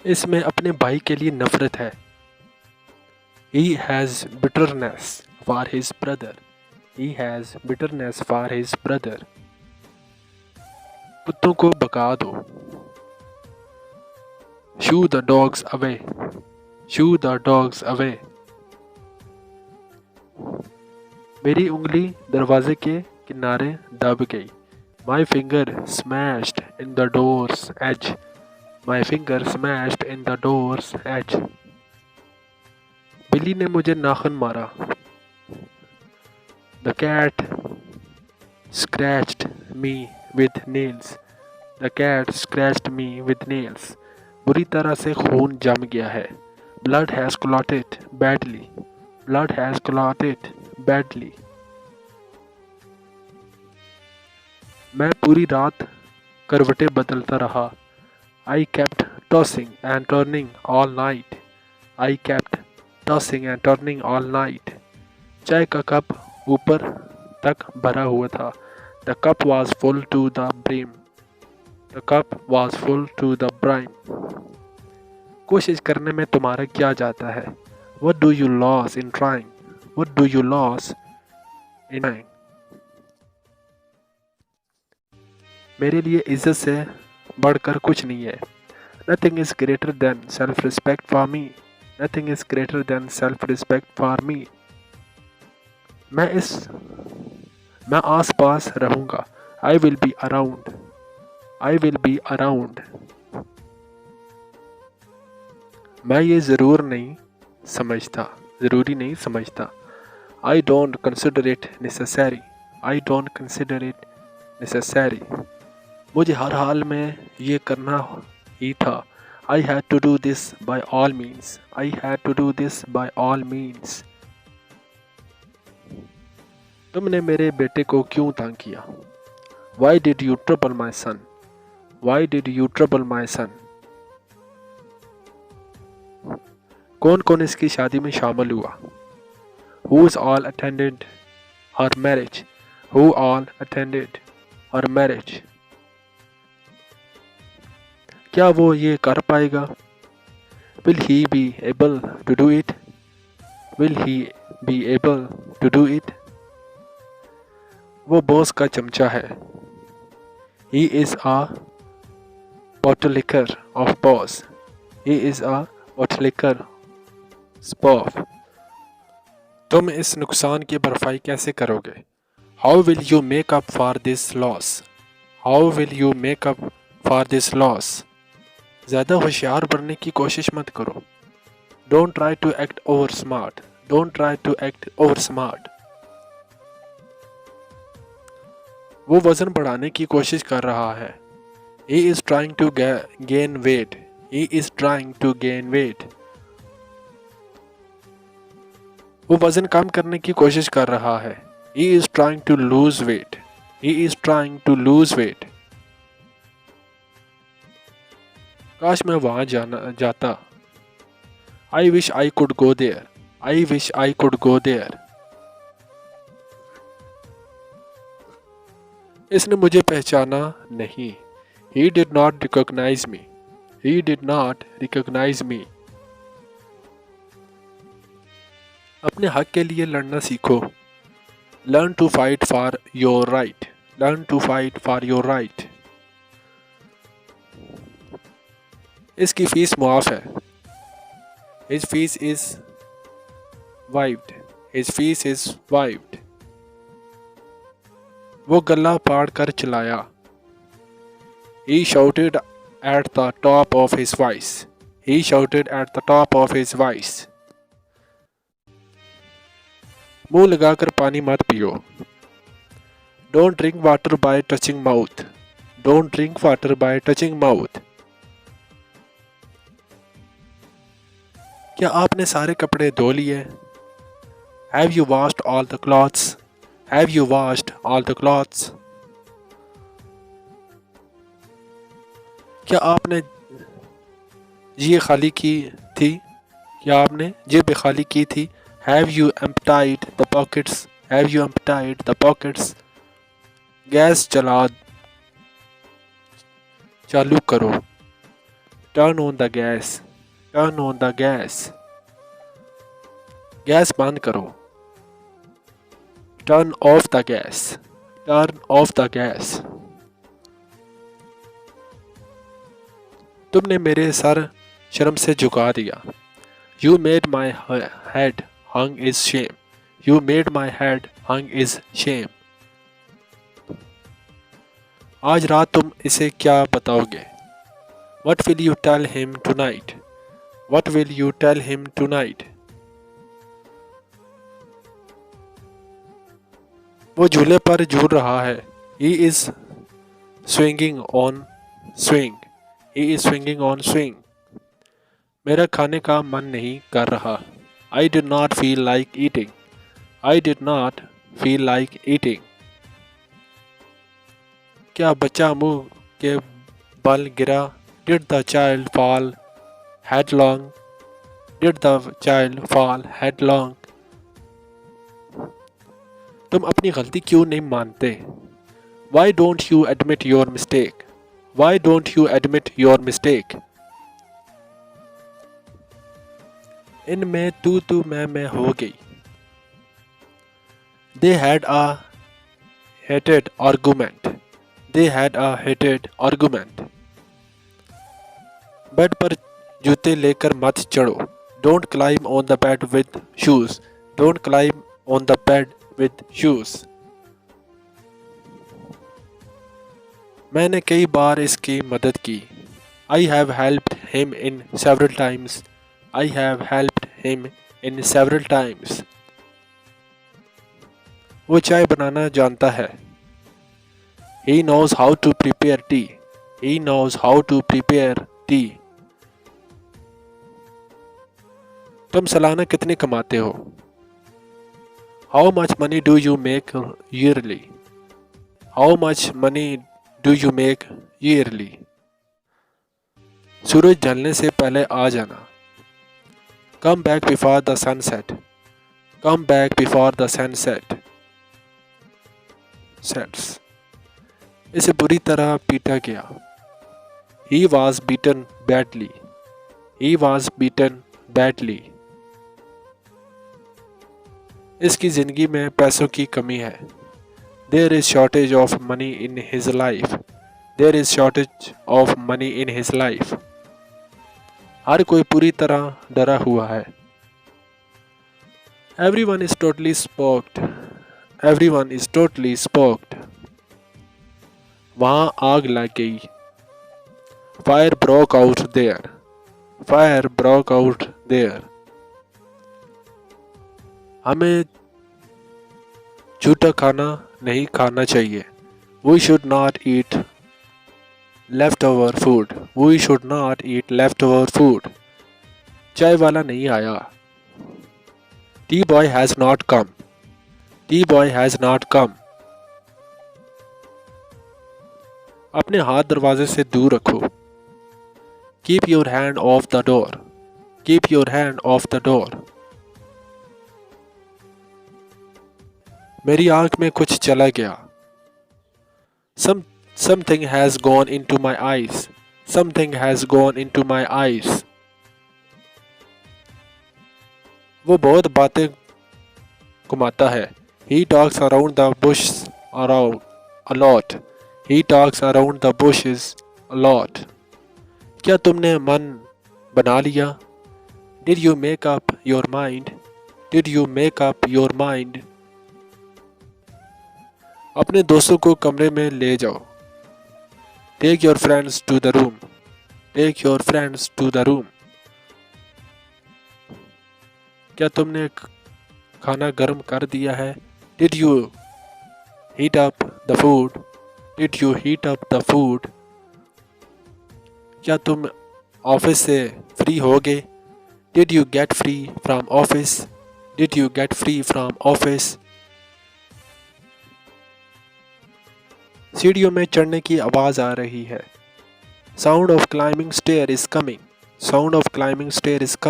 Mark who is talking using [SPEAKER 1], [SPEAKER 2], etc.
[SPEAKER 1] इसमें अपने भाई के लिए नफरत है। He has bitterness for his brother. He has bitterness for his brother. कुत्तों को भगा दो। Shoo the dogs away. Shoo the dogs away. मेरी उंगली दरवाजे के किनारे दब गई। My finger smashed in the door's edge. My finger smashed in the door's edge. बिल्ली ने मुझे नाखून मारा। The cat scratched me with nails. The cat scratched me with nails. बुरी तरह से खून जम गया है। Blood has clotted badly. Blood has clotted badly. मैं पूरी रात करवटें बदलता रहा। I kept tossing and turning all night. I kept tossing and turning all night. चाय का कप ऊपर तक भरा हुआ था। The cup was full to the brim. The cup was full to the brim. कोशिश करने में तुम्हारा क्या जाता है? What do you lose in trying? What do you lose in trying? मेरे लिए इज्जत से बढ़कर कुछ नहीं है। Nothing is greater than self-respect for me. Nothing is greater than self-respect for me. मैं आस पास रहूँगा। I will be around. I will be around. मैं ये ज़रूरी नहीं समझता। I don't consider it necessary. I don't consider it necessary. मुझे हर हाल में ये करना ही था। I had to do this by all means. I had to do this by all means. तुमने मेरे बेटे को क्यों तंग किया? Why did you trouble my son? Why did you trouble my son? कौन कौन इसकी शादी में शामिल हुआ? Who's all attended her marriage? Who all attended her marriage? क्या वो ये कर पाएगा? Will he be able to do it? Will he be able to do it? वो बॉस का चमचा है। He is a bootlicker of boss. He is a bootlicker of. तुम इस नुकसान की भरपाई कैसे करोगे? How will you make up for this loss? How will you make up for this loss? ज़्यादा होशियार बनने की कोशिश मत करो। Don't try to act over smart. Don't try to act over smart. वो वज़न बढ़ाने की कोशिश कर रहा है। He is trying to gain weight. He is trying to gain weight. वो वज़न कम करने की कोशिश कर रहा है। He is trying to lose weight. He is trying to lose weight. काश मैं वहाँ जाता। I wish I could go there. I wish I could go there. इसने मुझे पहचाना नहीं। He did not recognize me. He did not recognize me. अपने हक के लिए लड़ना सीखो। Learn to fight for your right. Learn to fight for your right. इसकी फीस मुआफ है। His fees is waived. His fees is waived. वो गला फाड़ कर चिल्लाया। He shouted at the top of his voice. He shouted at the top of his voice. मुंह लगाकर पानी मत पियो। Don't drink water by touching mouth. Don't drink water by touching mouth. क्या आपने सारे कपड़े धो लिए? Have you washed all the clothes? Have you washed all the clothes? क्या आपने जेब खाली की थी? क्या आपने जेब खाली की थी? Have you emptied the pockets? Have you emptied the pockets? Gas चालू करो। Turn on the gas. Turn on the gas. Gas बंद करो. Turn off the gas. Turn off the gas. तुमने मेरे सर शर्म से झुका दिया. You made my head hung is shame. You made my head hung is shame. आज रात तुम इसे क्या बताओगे? What will you tell him tonight? What will you tell him tonight? वो झूले पर झूल रहा है. He is swinging on swing. He is swinging on swing. मेरा खाने का मन नहीं कर रहा. I did not feel like eating. I did not feel like eating. क्या बच्चा मुंह के बल गिरा? Did the child fall headlong? Did the child fall headlong? तुम अपनी गलती क्यों नहीं मानते? Why don't you admit your mistake? Why don't you admit your mistake? इनमें तू मैं हो गई. They had a heated argument. They had a heated argument. Bed पर जूते लेकर मत चढ़ो. Don't climb on the bed with shoes. Don't climb on the bed with shoes. मैंने कई बार इसकी मदद की. I have helped him in several times. I have helped him in several times. वो चाय बनाना जानता है. He knows how to prepare tea. He knows how to prepare tea. तुम सालाना कितने कमाते हो? How much money do you make yearly? How much money do you make yearly? सूरज ढलने से पहले आ जाना. Come back before the sunset. Come back before the sunset sets. इसे बुरी तरह पीटा गया. He was beaten badly. He was beaten badly. इसकी जिंदगी में पैसों की कमी है. There is shortage of money in his life. There is shortage of money in his life. हर कोई पूरी तरह डरा हुआ है. Everyone is totally spooked. Everyone is totally spooked. वहाँ आग लग गई. Fire broke out there. Fire broke out there. हमें झूठा खाना नहीं खाना चाहिए. We should not eat leftover food. We should not eat leftover food. चाय वाला नहीं आया. Tea boy has not come. Tea boy has not come. अपने हाथ दरवाजे से दूर रखो. Keep your hand off the door. Keep your hand off the door. मेरी आंख में कुछ चला गया. Something has gone into my eyes. Something has gone into my eyes. वो बहुत बातें घुमाता है. He talks around the bush around a lot. He talks around the bushes a lot. क्या तुमने मन बना लिया? Did you make up your mind? Did you make up your mind? अपने दोस्तों को कमरे में ले जाओ. Take your friends to the room. Take your friends to the room. क्या तुमने खाना गर्म कर दिया है? Did you heat up the food? Did you heat up the food? क्या तुम ऑफिस से फ्री हो गए? Did you get free from office? Did you get free from office? सीढ़ियों में चढ़ने की आवाज़ आ रही है. Sound of climbing stair is coming. Sound of climbing stair is coming.